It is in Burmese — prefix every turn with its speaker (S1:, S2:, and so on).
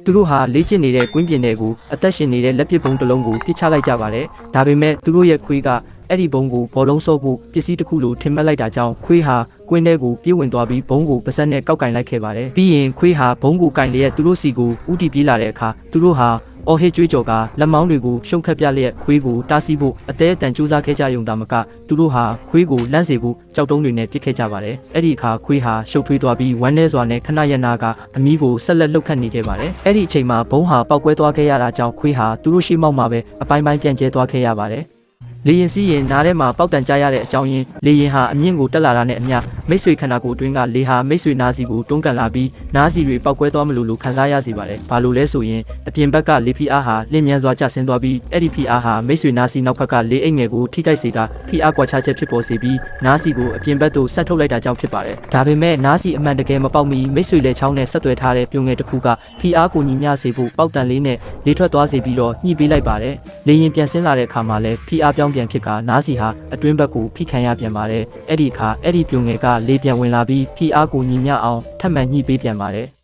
S1: သူတို့ဟာလေ့ကျင့်နေတဲ့ကွင်းပြင်တွေကိုအသက်ရှင်နေတဲ့လက်ပစ်ဘုံတစ်လုံးကိုပစ်ချလိုက်ကြပါတယ်။ဒါပေမဲ့သူတို့ရဲ့ခွေးကအဲ့ဒီဘုံကိုဘောလုံးစောဖို့ပစ္စည်းတစ်ခုလိုထင်မှတ်လိုက်တာကြောင့်ခွေးဟာကွင်းထဲကိုပြေးဝင်သွားပြီးဘုံကိုပါးစပ်နဲ့ကောက်ကင်လိုက်ခဲ့ပါတယ်။ပြီးရင်ခွေးဟာဘုံကိုကင်လျက်သူတို့စီကိုဥတီပြေးလာတဲ့အခါသူတို့ဟာအော်ဟစ်ကြွေးကြော်ကလက်မောင်းတွေကိုရှုံခတ်ပြလျက်ခွေးကိုတားဆီးဖို့အသေးအတန်ကြိုးစားခဲ့ကြရုံသာမကသူတို့ဟာခွေးကိုလန့်စေဖို့ကြောက်တုံးတွေနဲ့ပစ်ခဲ့ကြပါတယ်။အဲ့ဒီအခါခွေးဟာရှုပ်ထွေးသွားပြီးဝမ်းနည်းစွာနဲ့ခဏရနာကအမီးကိုဆက်လက်လှုပ်ခတ်နေခဲ့ပါတယ်။အဲ့ဒီအချိန်မှာဘုံဟာပောက်ကွဲသွားခဲ့ရတာကြောင့်ခွေးဟာသူတို့ရှိမောက်မှာပဲအပိုင်းပိုင်းပြန်ကျဲသွားခဲ့ရပါတယ်။လေရင်စီးရင်နားထဲမှာပေါက်တန်ကြရတဲ့အကြောင်းရင်းလေရင်ဟာအမြင့်ကိုတက်လာတာနဲ့အမျှမိတ်ဆွေခန္ဓာကိုယ်အတွင်းကလေဟာမိတ်ဆွေနားစီကိုတွန်းကန်လာပြီးနားစီတွေပောက်ကွဲသွားမလို့ခံစားရစေပါတယ်။ဘာလို့လဲဆိုရင်အပြင်ဘက်ကလေဖိအားဟာလင်းမြန်စွာကျဆင်းသွားပြီးအဲ့ဒီဖိအားဟာမိတ်ဆွေနားစီနောက်ဘက်ကလေအိတ်ငယ်ကိုထိခိုက်စေတာဖိအားကွာခြားချက်ဖြစ်ပေါ်စေပြီးနားစီကိုအပြင်ဘက်သို့ဆက်ထုတ်လိုက်တာကြောင့်ဖြစ်ပါတယ်။ဒါပေမဲ့နားစီအမှန်တကယ်မပေါက်မီမိတ်ဆွေလေချောင်းနဲ့ဆက်သွယ်ထားတဲ့ပြုံငယ်တစ်ခုကဖိအားကိုညီမျှစေဖို့ပေါက်တန်လေးနဲ့လေထွက်သွားစေပြီးတော့ညှိပေးလိုက်ပါတယ်။လေရင်ပြန်ဆင်းလာတဲ့အခါမှာလည်းဖိအားပြောင်းပြန်ဖြစ်ကနားစီဟာအတွင်းဘက်ကိုဖိခံရပြန်ပါတယ်။အဲ့ဒီအခါအဲ့ဒီပြုံငယ်ကလေပြန်ဝင်လာပြီးဖိအားကိုညီမျှအောင်ထပ်မံညှိပေးပြန်ပါတယ်။